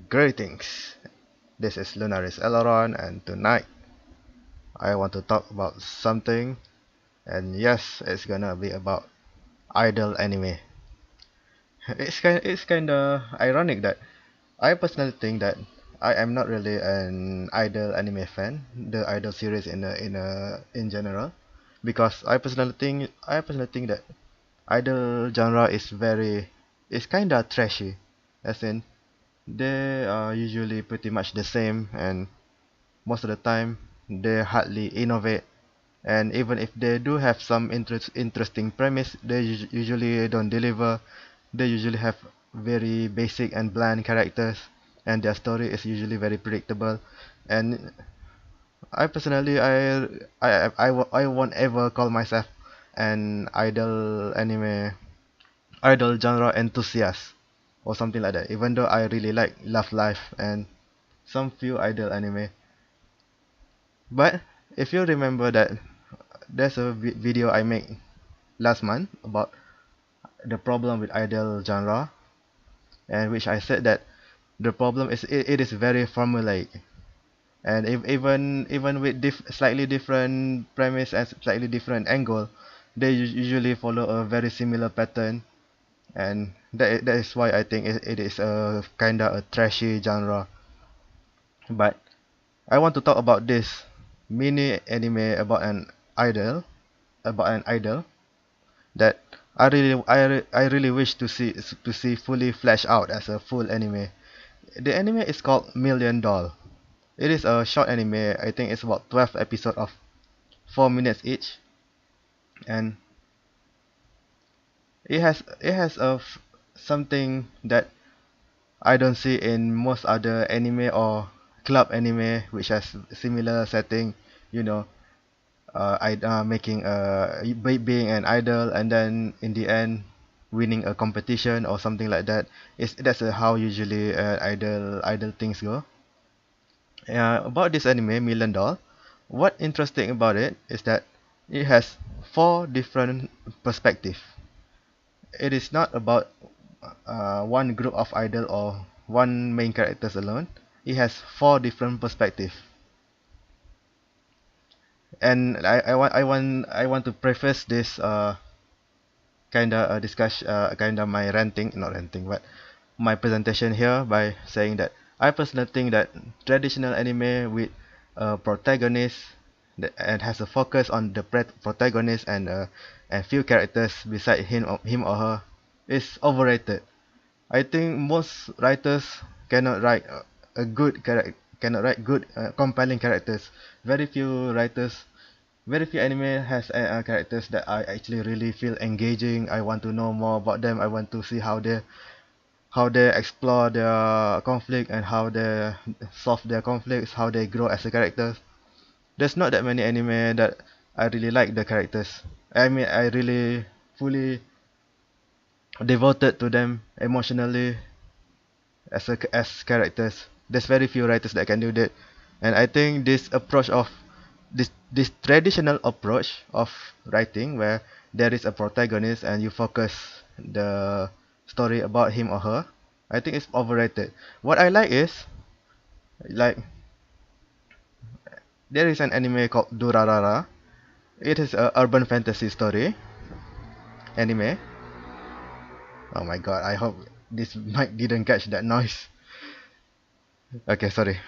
Greetings, this is Lunaris Aileron, and tonight I want to talk about something, and yes, it's gonna be about idol anime. It's kinda ironic that I personally think that I am not really an idol anime fan, the idol series in general, because I personally think that idol genre is kinda trashy, as in they are usually pretty much the same, and most of the time they hardly innovate, and even if they do have some interesting premise, they usually don't deliver. They usually have very basic and bland characters, and their story is usually very predictable. And I personally I won't ever call myself an idol genre enthusiast or something like that, even though I really like Love Life and some few idol anime. But if you remember that there's a video I made last month about the problem with idol genre, and which I said that the problem is it is very formulaic, and if, even with slightly different premise and slightly different angle, they usually follow a very similar pattern, and that is why I think it is a kinda a trashy genre. But I want to talk about this mini anime about an idol that I really wish to see fully fleshed out as a full anime. The anime is called Million Doll. It is a short anime. I think it's about 12 episodes of 4 minutes each, and it has something that I don't see in most other anime or club anime which has similar setting. You know, making being an idol, and then in the end winning a competition or something like that. That's how usually idol things go. About this anime Million Doll, what interesting about it is that it has four different perspectives. It is not about one group of idol or one main characters alone. It has four different perspectives. And I want to preface this kinda my ranting, not ranting, but my presentation here by saying that I personally think that traditional anime with a protagonist and has a focus on the protagonist and few characters beside him or her is overrated. I think most writers cannot write a good character, cannot write good compelling characters. Very few writers, very few anime has characters that I actually really feel engaging. I want to know more about them. I want to see how they explore their conflict and how they solve their conflicts, how they grow as a character. There's not that many anime that I really like the characters. I mean, I really fully devoted to them emotionally as characters. There's very few writers that can do that, and I think this traditional approach of writing where there is a protagonist and you focus the story about him or her, I think it's overrated. What I like is like there is an anime called Durarara. It is a urban fantasy story anime. Oh my god, I hope this mic didn't catch that noise. Okay, sorry.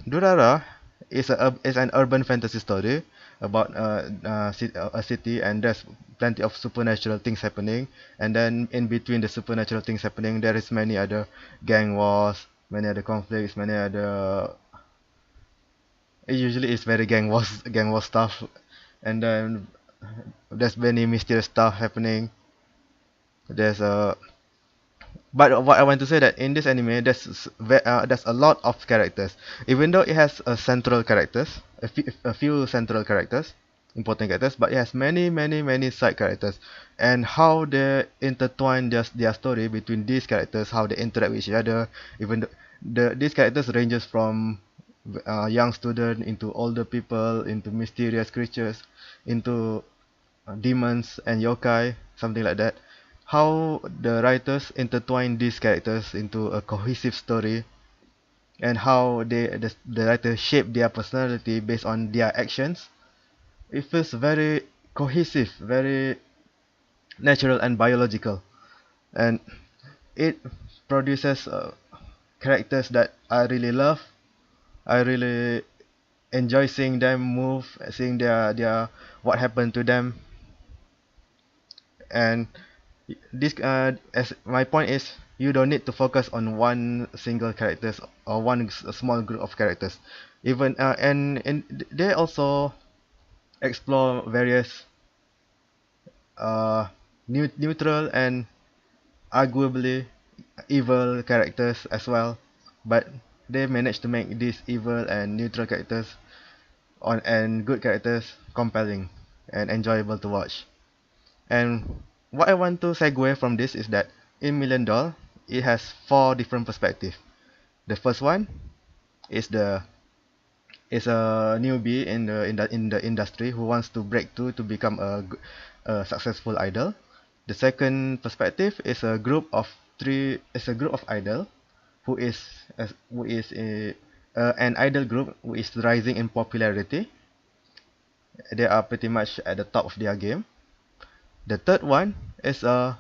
Durara is an urban fantasy story about a city, and there's plenty of supernatural things happening. And then in between the supernatural things happening, there is many other gang wars, many other conflicts, many other. It usually is very gang war stuff, and then there's many mysterious stuff happening. There's a But what I want to say that in this anime, there's a lot of characters. Even though it has a few central characters, important characters, but it has many side characters, and how they intertwine their story between these characters, how they interact with each other. Even these characters ranges from young student into older people, into mysterious creatures, into demons and yokai, something like that. How the writers intertwine these characters into a cohesive story and how the writer shape their personality based on their actions. It feels very cohesive, very natural and biological, and it produces characters that I really love. I really enjoy seeing them move, seeing their what happened to them, and this as my point is, you don't need to focus on one single characters or one small group of characters. Even and they also explore various uh neutral and arguably evil characters as well, but they managed to make these evil and neutral characters on and good characters compelling and enjoyable to watch. And what I want to segue from this is that in Million Doll, it has four different perspectives. The first one is the is a newbie in the industry who wants to break through to become a successful idol. The second perspective is a group of three is a group of idol who is an idol group who is rising in popularity. They are pretty much at the top of their game. The third one is a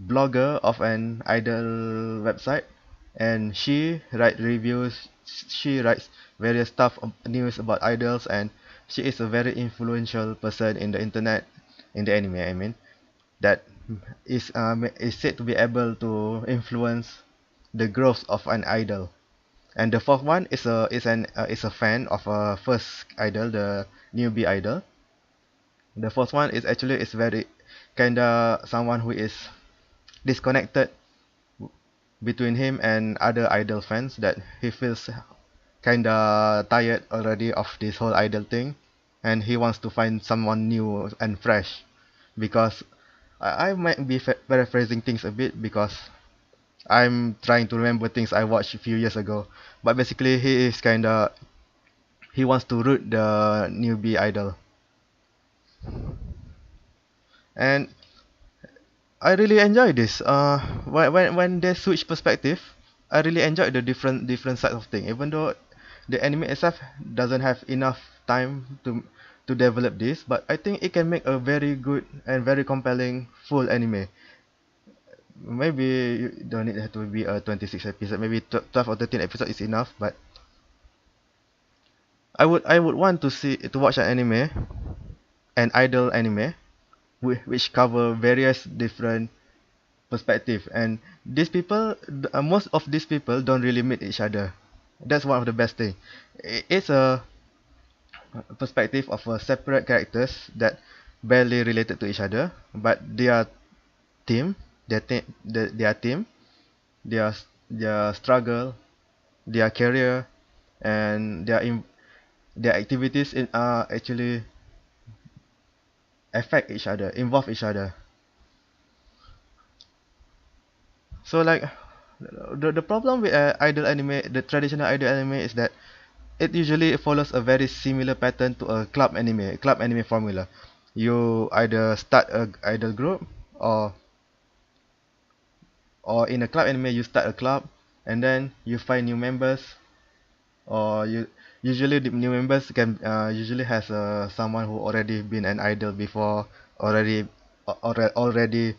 blogger of an idol website, and she write reviews. She writes various stuff news about idols, and she is a very influential person in the internet, in the anime. I mean, that is said to be able to influence the growth of an idol. And the fourth one is a fan of a first idol, the newbie idol. The fourth one is actually is very kinda someone who is disconnected between him and other idol fans, that he feels kinda tired already of this whole idol thing, and he wants to find someone new and fresh. Because I might be paraphrasing things a bit because I'm trying to remember things I watched a few years ago. But basically, he wants to root the newbie idol, and I really enjoy this. When they switch perspective, I really enjoy the different sides of thing. Even though the anime itself doesn't have enough time to develop this, but I think it can make a very good and very compelling full anime. Maybe you don't need it to be a 26 episode. Maybe 12 or 13 episode is enough. But I would want to watch an anime, an idol anime, which cover various different perspective, and these people most of these people don't really meet each other. That's one of the best thing. It's a perspective of a separate characters that barely related to each other, but team their team, their struggle, their career, and their activities in are actually affect each other, involve each other. So like the problem with idol anime, the traditional idol anime, is that it usually follows a very similar pattern to a club anime formula. You either start a idol group, or in a club anime you start a club, and then you find new members, or you usually the new members can usually has someone who already been an idol before, already already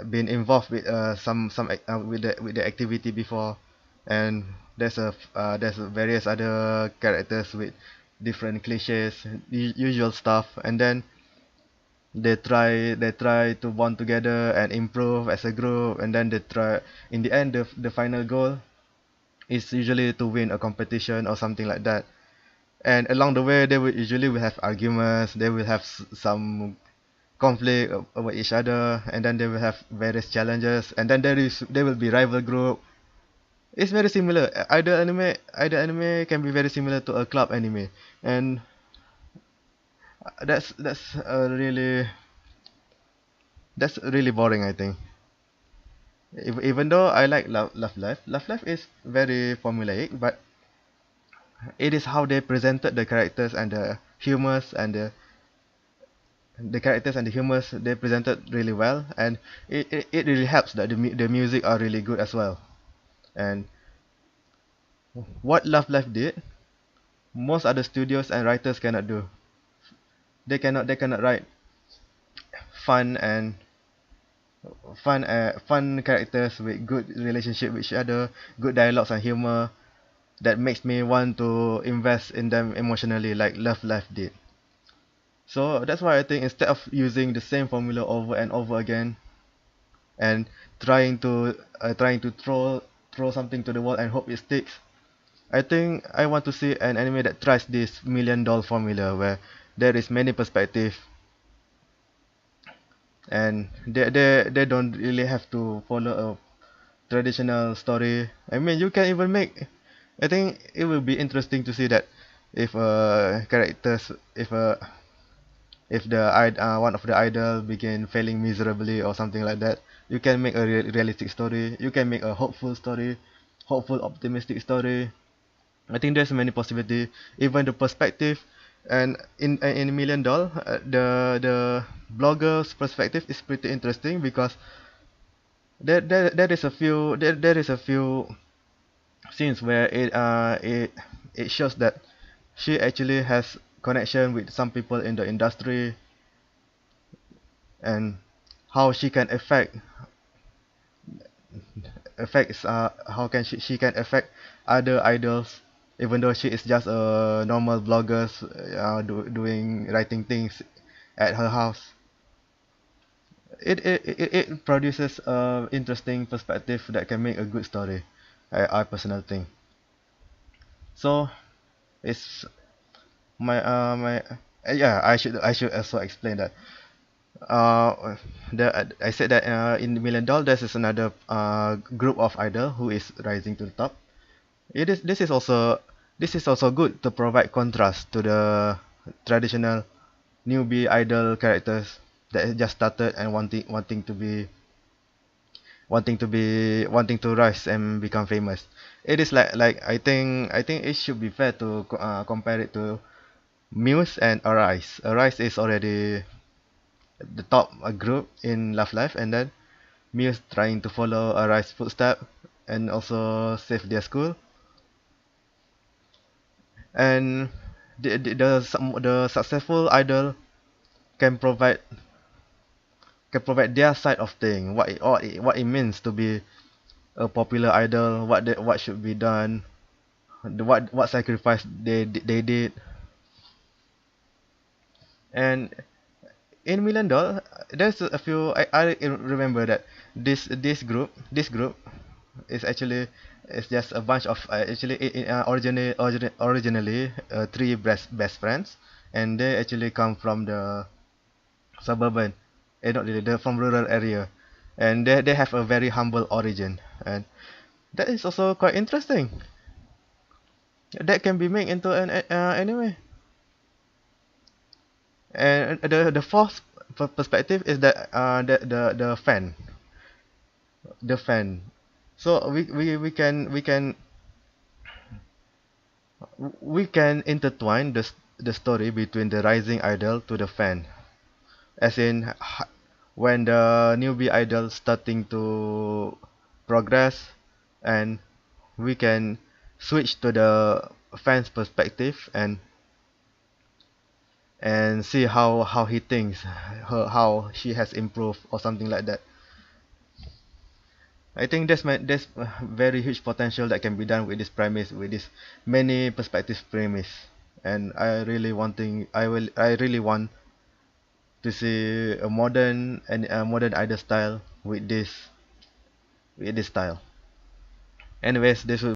been involved with with the activity before, and there's various other characters with different cliches, usual stuff, and then they try to bond together and improve as a group, and then they try in the end the final goal is usually to win a competition or something like that. And along the way they will have arguments, they will have some conflict over each other, and then they will have various challenges, and then there will be rival group. It's very similar. Either anime can be very similar to a club anime, and that's really boring, I think. Even though I like Love Life is very formulaic, but it is how they presented the characters and the humors and the characters and the humors they presented really well, and it really helps that the music are really good as well. And what Love Life did, most other studios and writers cannot do. They cannot write fun and fun characters with good relationship with each other, good dialogues and humor that makes me want to invest in them emotionally like Love Life did. So that's why I think instead of using the same formula over and over again and trying to throw something to the wall and hope it sticks, I think I want to see an anime that tries this million dollar formula where there is many perspective and they don't really have to follow a traditional story. I mean, you can even make. I think it will be interesting to see that if characters, if one of the idol begin failing miserably or something like that, you can make a realistic story. You can make a hopeful story, hopeful, optimistic story. I think there's many possibility. Even the perspective, and in Million Doll, the blogger's perspective is pretty interesting because there is a few scenes where it shows that she actually has connection with some people in the industry and how she can how can she can affect other idols even though she is just a normal blogger doing writing things at her house. It produces a interesting perspective that can make a good story. I personally think so. It's my yeah, I should also explain that I said that in the Million Doll this is another group of idol who is rising to the top. This is also good to provide contrast to the traditional newbie idol characters that just started and wanting to rise and become famous. It is like I think it should be fair to compare it to Muse and Arise. Arise is already the top group in Love Life, and then Muse trying to follow Arise footstep and also save their school. And the successful idol can provide their side of thing, what it means to be a popular idol, what should be done, what sacrifice they did. And in Million Doll, there's a few. I remember that this group is actually is just a bunch of actually originally three best friends, and they actually come from the suburban, not really, they're from rural area, and they have a very humble origin, and that is also quite interesting. That can be made into an anime. And the fourth perspective is that the fan. So we can intertwine the story between the rising idol to the fan, as in when the newbie idol starting to progress, and we can switch to the fan's perspective and see how he thinks, how she has improved or something like that. I think there's very huge potential that can be done with this premise, with this many perspective premise, and I really want to see a modern idol style with this style. Anyways, this will